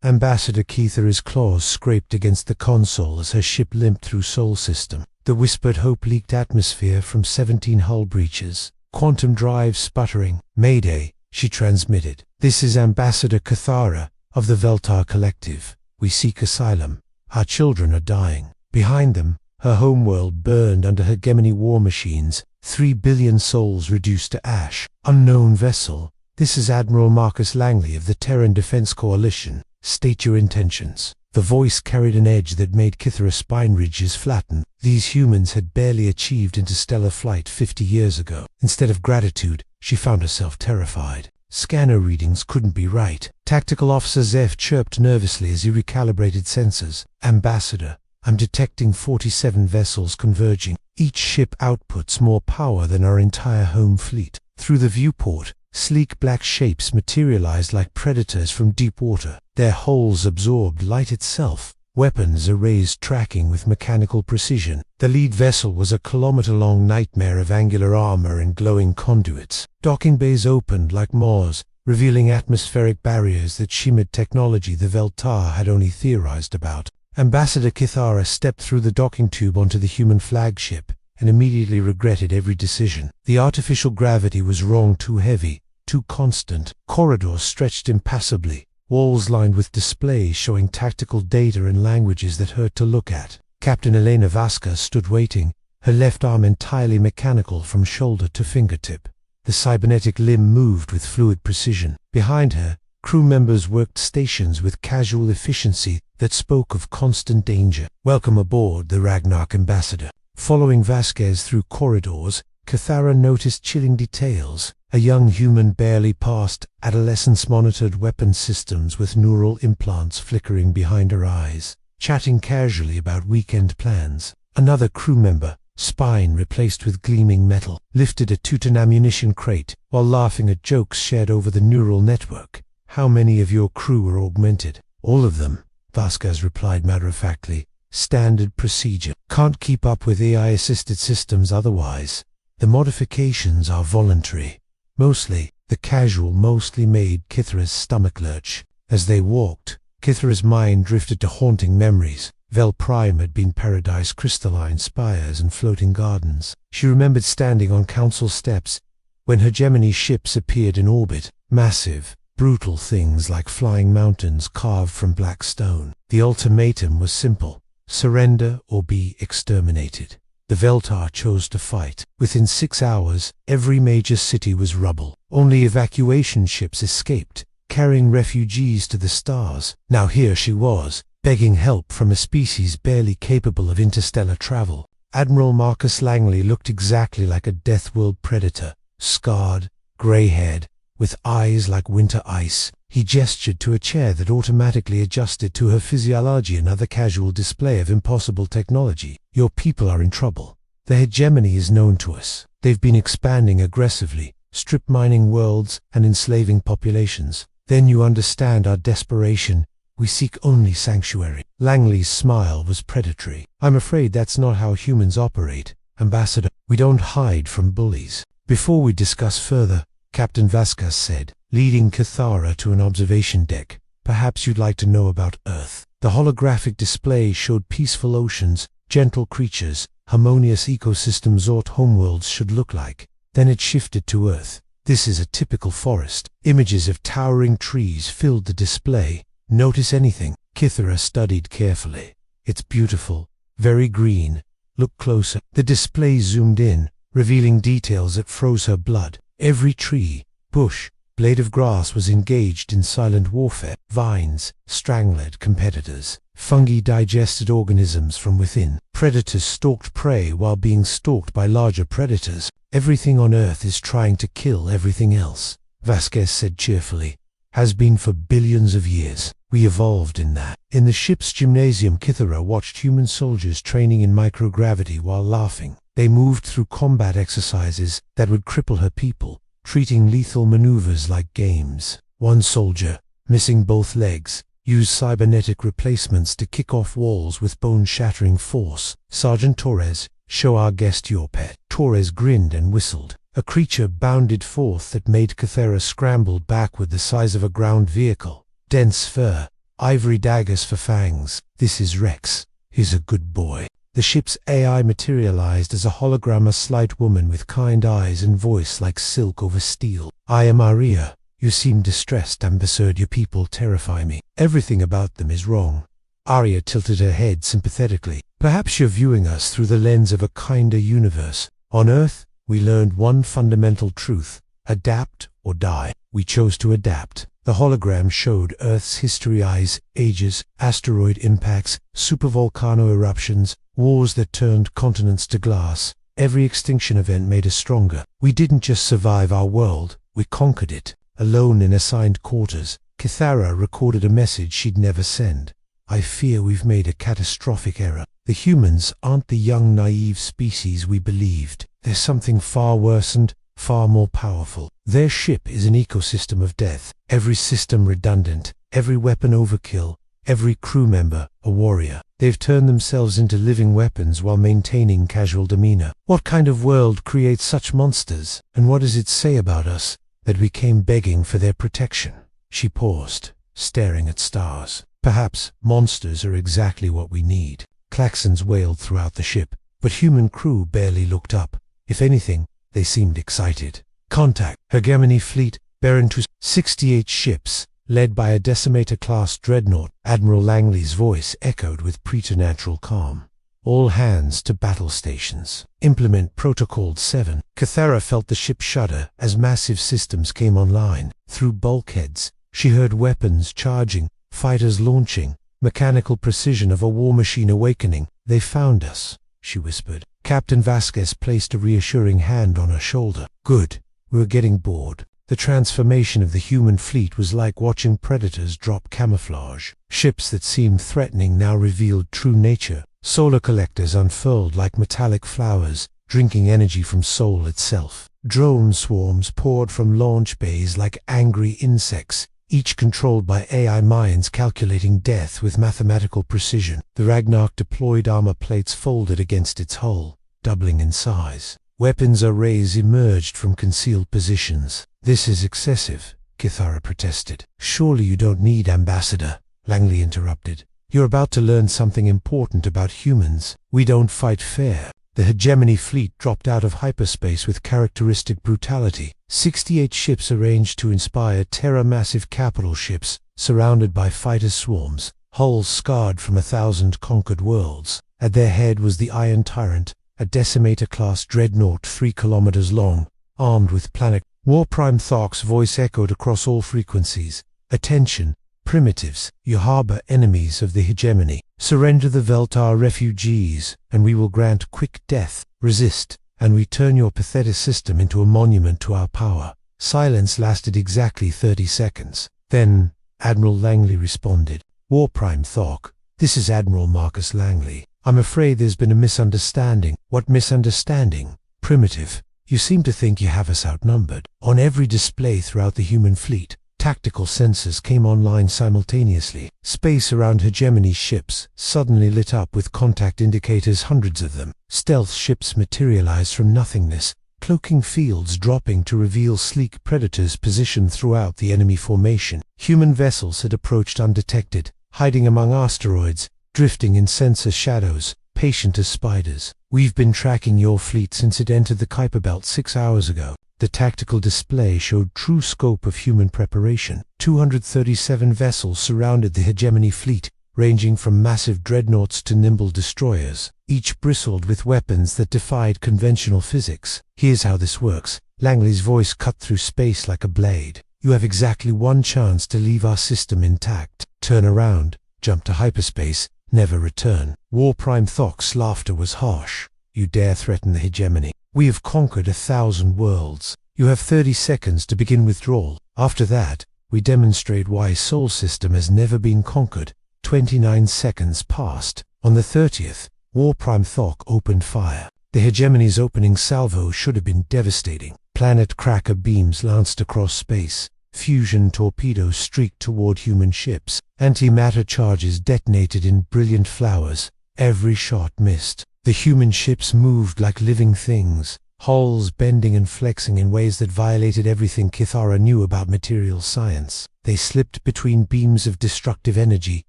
Ambassador Kythara's claws scraped against the console as her ship limped through Sol system. The whispered hope leaked atmosphere from 17 hull breaches. Quantum drive sputtering. "Mayday," she transmitted. "This is Ambassador Kythara of the Vel'Tar Collective. We seek asylum. Our children are dying." Behind them, her homeworld burned under Hegemony war machines, 3 billion souls reduced to ash. "Unknown vessel. This is Admiral Marcus Langley of the Terran Defense Coalition. State your intentions." The voice carried an edge that made Kythara's spine ridges flatten. These humans had barely achieved interstellar flight 50 years ago. Instead of gratitude, she found herself terrified. Scanner readings couldn't be right. Tactical Officer Zeph chirped nervously as he recalibrated sensors. "Ambassador, I'm detecting 47 vessels converging. Each ship outputs more power than our entire home fleet." Through the viewport, sleek black shapes materialized like predators from deep water. Their hulls absorbed light itself. Weapons erased tracking with mechanical precision. The lead vessel was a kilometer-long nightmare of angular armor and glowing conduits. Docking bays opened like maws, revealing atmospheric barriers that shimmered technology the Vel'Tar had only theorized about. Ambassador Kythara stepped through the docking tube onto the human flagship and immediately regretted every decision. The artificial gravity was wrong, too heavy, too constant. Corridors stretched impassably, walls lined with displays showing tactical data in languages that hurt to look at. Captain Elena Vasquez stood waiting, her left arm entirely mechanical from shoulder to fingertip. The cybernetic limb moved with fluid precision. Behind her, crew members worked stations with casual efficiency that spoke of constant danger. "Welcome aboard, the Ragnarok Ambassador." Following Vasquez through corridors, Kythara noticed chilling details. A young human barely past adolescence-monitored weapon systems with neural implants flickering behind her eyes, chatting casually about weekend plans. Another crew member, spine replaced with gleaming metal, lifted a Teuton ammunition crate while laughing at jokes shared over the neural network. "How many of your crew were augmented?" "All of them," Vasquez replied matter-of-factly. "Standard procedure. Can't keep up with AI-assisted systems otherwise. The modifications are voluntary." Mostly, the casual mostly made Kythara's stomach lurch. As they walked, Kythara's mind drifted to haunting memories. Vel Prime had been paradise, crystalline spires and floating gardens. She remembered standing on council steps when Hegemony ships appeared in orbit, massive, brutal things like flying mountains carved from black stone. The ultimatum was simple: surrender or be exterminated. The Vel'Tar chose to fight. Within 6 hours, every major city was rubble. Only evacuation ships escaped, carrying refugees to the stars. Now here she was, begging help from a species barely capable of interstellar travel. Admiral Marcus Langley looked exactly like a Deathworld predator, scarred, gray-haired, with eyes like winter ice. He gestured to a chair that automatically adjusted to her physiology, another casual display of impossible technology. "Your people are in trouble. The hegemony is known to us. They've been expanding aggressively, strip mining worlds and enslaving populations. Then you understand our desperation. We seek only sanctuary." Langley's smile was predatory. "I'm afraid that's not how humans operate, Ambassador. We don't hide from bullies." "Before we discuss further," Captain Vasquez said, leading Kythara to an observation deck, "perhaps you'd like to know about Earth." The holographic display showed peaceful oceans, gentle creatures, harmonious ecosystems what homeworlds should look like. Then it shifted to Earth. "This is a typical forest." Images of towering trees filled the display. "Notice anything?" Kythara studied carefully. "It's beautiful, very green. Look closer." The display zoomed in, revealing details that froze her blood. Every tree, bush, blade of grass was engaged in silent warfare. Vines strangled competitors. Fungi digested organisms from within. Predators stalked prey while being stalked by larger predators. "Everything on Earth is trying to kill everything else," Vasquez said cheerfully. "Has been for billions of years. We evolved in that." In the ship's gymnasium, Kythara watched human soldiers training in microgravity while laughing. They moved through combat exercises that would cripple her people, treating lethal maneuvers like games. One soldier, missing both legs, used cybernetic replacements to kick off walls with bone-shattering force. "Sergeant Torres, show our guest your pet." Torres grinned and whistled. A creature bounded forth that made Kythara scramble backward the size of a ground vehicle. Dense fur, ivory daggers for fangs. This is Rex. He's a good boy. The ship's AI materialized as a hologram, a slight woman with kind eyes and voice like silk over steel. I am Aria. You seem distressed, Ambassador. Your people terrify me. Everything about them is wrong. Aria tilted her head sympathetically. Perhaps you're viewing us through the lens of a kinder universe. On Earth, we learned one fundamental truth: adapt or die. We chose to adapt. The hologram showed Earth's history: ice ages, asteroid impacts, supervolcano eruptions, wars that turned continents to glass. Every extinction event made us stronger. We didn't just survive our world, we conquered it. Alone in assigned quarters, Kythara recorded a message she'd never send. I fear we've made a catastrophic error. The humans aren't the young, naive species we believed. There's something far worse and far more powerful. Their ship is an ecosystem of death. Every system redundant, every weapon overkill, every crew member a warrior. They've turned themselves into living weapons while maintaining casual demeanor. What kind of world creates such monsters? And what does it say about us that we came begging for their protection? She paused, staring at stars. Perhaps monsters are exactly what we need. Klaxons wailed throughout the ship, but human crew barely looked up. If anything, they seemed excited. Contact. Hegemony fleet, Baron to 68 ships, led by a Decimator-class dreadnought. Admiral Langley's voice echoed with preternatural calm. All hands to battle stations. Implement Protocol 7. Kythara felt the ship shudder as massive systems came online. Through bulkheads, she heard weapons charging, fighters launching, mechanical precision of a war machine awakening. They found us, she whispered. Captain Vasquez placed a reassuring hand on her shoulder. Good. We were getting bored. The transformation of the human fleet was like watching predators drop camouflage. Ships that seemed threatening now revealed true nature. Solar collectors unfurled like metallic flowers, drinking energy from Sol itself. Drone swarms poured from launch bays like angry insects, each controlled by AI minds calculating death with mathematical precision. The Ragnarok deployed armor plates folded against its hull, doubling in size. Weapons arrays emerged from concealed positions. This is excessive, Kythara protested. Surely you don't need Ambassador, Langley interrupted. You're about to learn something important about humans. We don't fight fair. The Hegemony fleet dropped out of hyperspace with characteristic brutality. 68 ships arranged to inspire Terra-massive capital ships, surrounded by fighter swarms, hulls scarred from 1,000 conquered worlds. At their head was the Iron Tyrant, a Decimator-class dreadnought 3 kilometers long, armed with planet. War Prime Thok's voice echoed across all frequencies. Attention, primitives, you harbor enemies of the Hegemony. Surrender the Vel'Tar refugees, and we will grant quick death. Resist, and we turn your pathetic system into a monument to our power. Silence lasted exactly 30 seconds. Then, Admiral Langley responded. War Prime Thok, this is Admiral Marcus Langley. I'm afraid there's been a misunderstanding. What misunderstanding? Primitive. You seem to think you have us outnumbered. On every display throughout the human fleet, tactical sensors came online simultaneously. Space around Hegemony ships suddenly lit up with contact indicators, hundreds of them. Stealth ships materialized from nothingness, cloaking fields dropping to reveal sleek predators positioned throughout the enemy formation. Human vessels had approached undetected, hiding among asteroids, drifting in sensor shadows, patient as spiders. We've been tracking your fleet since it entered the Kuiper Belt 6 hours ago. The tactical display showed true scope of human preparation. 237 vessels surrounded the Hegemony fleet, ranging from massive dreadnoughts to nimble destroyers. Each bristled with weapons that defied conventional physics. Here's how this works. Langley's voice cut through space like a blade. You have exactly one chance to leave our system intact. Turn around, jump to hyperspace, never return. War Prime Thok's laughter was harsh. You dare threaten the Hegemony? We have conquered 1,000 worlds. You have 30 seconds to begin withdrawal. After that, we demonstrate why Sol system has never been conquered. 29 seconds passed. On the 30th, War Prime Thok opened fire. The Hegemony's opening salvo should have been devastating. Planet cracker beams lanced across space. Fusion torpedoes streaked toward human ships. Antimatter charges detonated in brilliant flowers. Every shot missed. The human ships moved like living things, hulls bending and flexing in ways that violated everything Kythara knew about material science. They slipped between beams of destructive energy,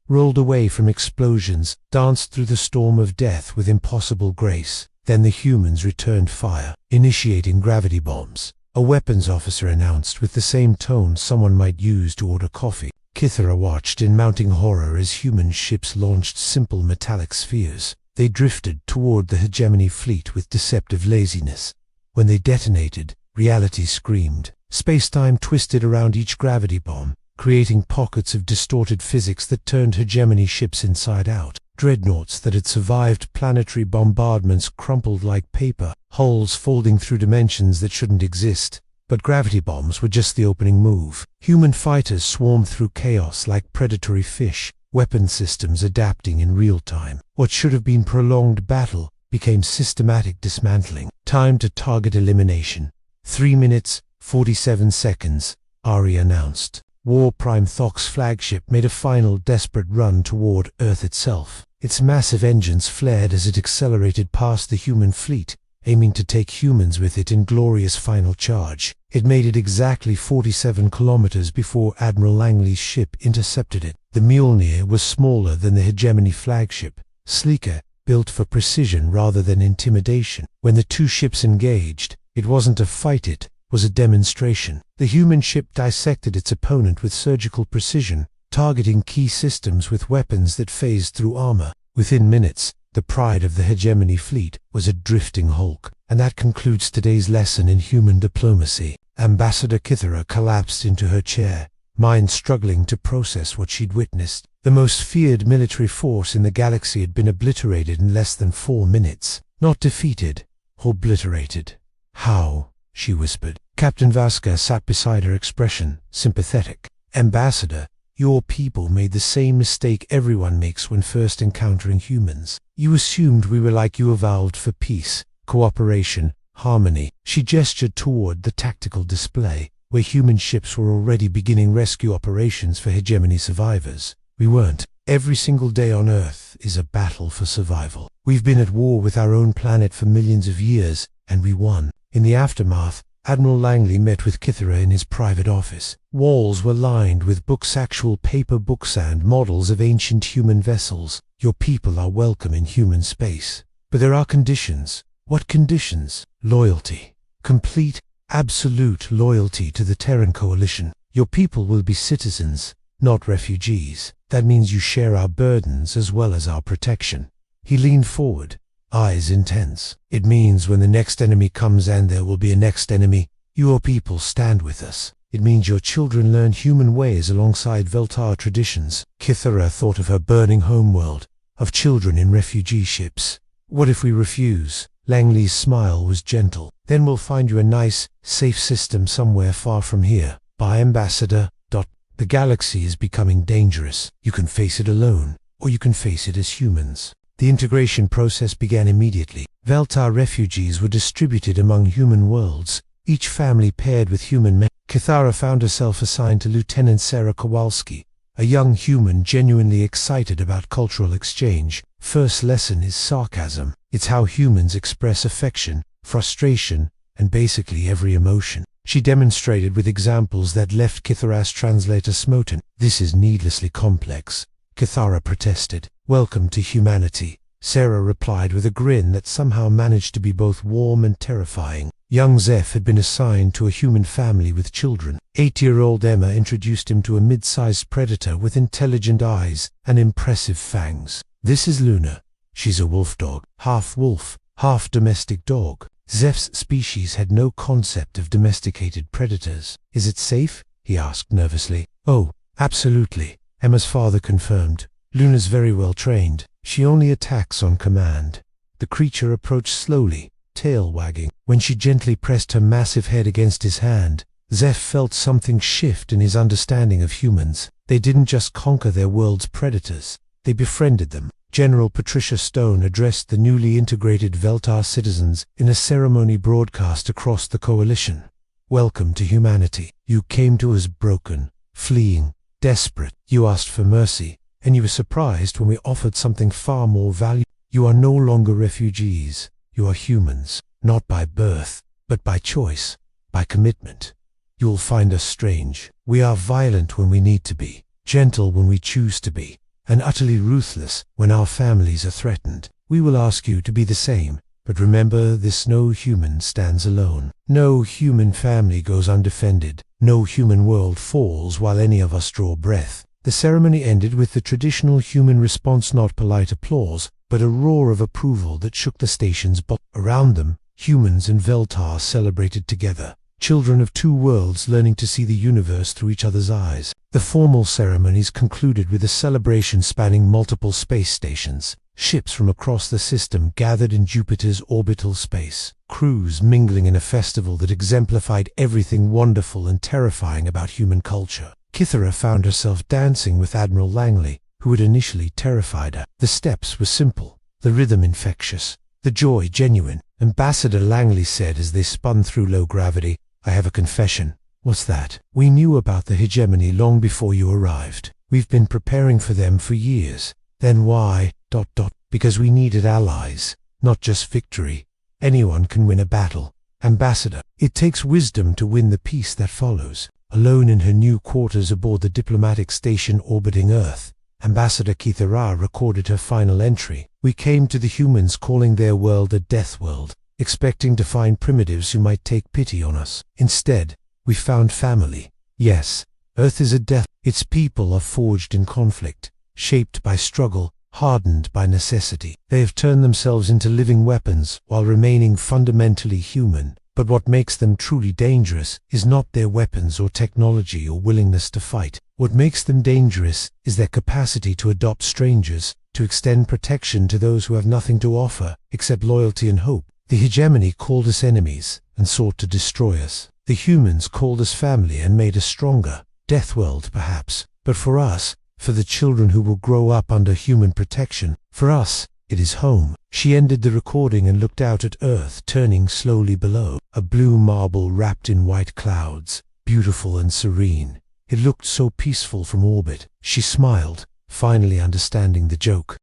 rolled away from explosions, danced through the storm of death with impossible grace. Then the humans returned fire, initiating gravity bombs. A weapons officer announced with the same tone someone might use to order coffee. Kythara watched in mounting horror as human ships launched simple metallic spheres. They drifted toward the Hegemony fleet with deceptive laziness. When they detonated, reality screamed. Space-time twisted around each gravity bomb, creating pockets of distorted physics that turned Hegemony ships inside out. Dreadnoughts that had survived planetary bombardments crumpled like paper, hulls folding through dimensions that shouldn't exist. But gravity bombs were just the opening move. Human fighters swarmed through chaos like predatory fish, weapon systems adapting in real time. What should have been prolonged battle became systematic dismantling. Time to target elimination. 3 minutes, 47 seconds, Ari announced. War Prime Thok's flagship made a final desperate run toward Earth itself. Its massive engines flared as it accelerated past the human fleet, aiming to take humans with it in glorious final charge. It made it exactly 47 kilometers before Admiral Langley's ship intercepted it. The Mjolnir was smaller than the Hegemony flagship, sleeker, built for precision rather than intimidation. When the two ships engaged, it wasn't a fight, it was a demonstration. The human ship dissected its opponent with surgical precision, targeting key systems with weapons that phased through armor. Within minutes, the pride of the Hegemony fleet was a drifting hulk. And that concludes today's lesson in human diplomacy. Ambassador Kythara collapsed into her chair, mind struggling to process what she'd witnessed. The most feared military force in the galaxy had been obliterated in less than 4 minutes. Not defeated, obliterated. How? She whispered. Captain Vasquez sat beside her, expression sympathetic. Ambassador, your people made the same mistake everyone makes when first encountering humans. You assumed we were like you, evolved for peace, cooperation, harmony. She gestured toward the tactical display, where human ships were already beginning rescue operations for Hegemony survivors. We weren't. Every single day on Earth is a battle for survival. We've been at war with our own planet for millions of years, and we won. In the aftermath, Admiral Langley met with Kythara in his private office. Walls were lined with books, actual paper books and models of ancient human vessels. Your people are welcome in human space. But there are conditions. What conditions? Loyalty. Complete, absolute loyalty to the Terran Coalition. Your people will be citizens, not refugees. That means you share our burdens as well as our protection. He leaned forward, eyes intense. It means when the next enemy comes, and there will be a next enemy, your people stand with us. It means your children learn human ways alongside Vel'Tar traditions. Kythara thought of her burning homeworld, of children in refugee ships. What if we refuse? Langley's smile was gentle. Then we'll find you a nice, safe system somewhere far from here. Bye, Ambassador. The galaxy is becoming dangerous. You can face it alone, or you can face it as humans. The integration process began immediately. Vel'Tar refugees were distributed among human worlds, each family paired with human men. Kythara found herself assigned to Lieutenant Sarah Kowalski, a young human genuinely excited about cultural exchange. First lesson is sarcasm. It's how humans express affection, frustration, and basically every emotion. She demonstrated with examples that left Kythara's translator smoten. This is needlessly complex, Kythara protested. Welcome to humanity, Sarah replied with a grin that somehow managed to be both warm and terrifying. Young Zeph had been assigned to a human family with children. 8-year-old Emma introduced him to a mid-sized predator with intelligent eyes and impressive fangs. This is Luna. She's a wolf dog, half wolf, half domestic dog. Zeph's species had no concept of domesticated predators. Is it safe? He asked nervously. Oh, absolutely, Emma's father confirmed. Luna's very well trained. She only attacks on command. The creature approached slowly, tail wagging. When she gently pressed her massive head against his hand, Zeph felt something shift in his understanding of humans. They didn't just conquer their world's predators, they befriended them. General Patricia Stone addressed the newly integrated Vel'Tar citizens in a ceremony broadcast across the coalition. Welcome to humanity. You came to us broken, fleeing, desperate. You asked for mercy, and you were surprised when we offered something far more valuable. You are no longer refugees. You are humans. not by birth, but by choice, by commitment. You'll find us strange. We are violent when we need to be, gentle when we choose to be, and utterly ruthless when our families are threatened. We will ask you to be the same, but remember this: no human stands alone. No human family goes undefended. No human world falls while any of us draw breath. The ceremony ended with the traditional human response: not polite applause, but a roar of approval that shook the station's bolt. Around them, humans and Vel'Tar celebrated together, children of two worlds learning to see the universe through each other's eyes. The formal ceremonies concluded with a celebration spanning multiple space stations. Ships from across the system gathered in Jupiter's orbital space, crews mingling in a festival that exemplified everything wonderful and terrifying about human culture. Kythara found herself dancing with Admiral Langley, who had initially terrified her. The steps were simple, the rhythm infectious, the joy genuine. Ambassador Langley said as they spun through low gravity, "I have a confession." "What's that?" "We knew about the Hegemony long before you arrived. We've been preparing for them for years." "Then why? Because we needed allies, not just victory. Anyone can win a battle, Ambassador. It takes wisdom to win the peace that follows." Alone in her new quarters aboard the diplomatic station orbiting Earth, Ambassador Kythara recorded her final entry. "We came to the humans calling their world a Deathworld, expecting to find primitives who might take pity on us. Instead, we found family. Yes, Earth is a death. Its people are forged in conflict, shaped by struggle, hardened by necessity. They have turned themselves into living weapons while remaining fundamentally human. But what makes them truly dangerous is not their weapons or technology or willingness to fight. What makes them dangerous is their capacity to adopt strangers, to extend protection to those who have nothing to offer except loyalty and hope. The Hegemony called us enemies and sought to destroy us. The humans called us family and made us stronger. Deathworld, perhaps. But for us, for the children who will grow up under human protection, for us, it is home." She ended the recording and looked out at Earth, turning slowly below. A blue marble wrapped in white clouds, beautiful and serene. It looked so peaceful from orbit. She smiled, finally understanding the joke.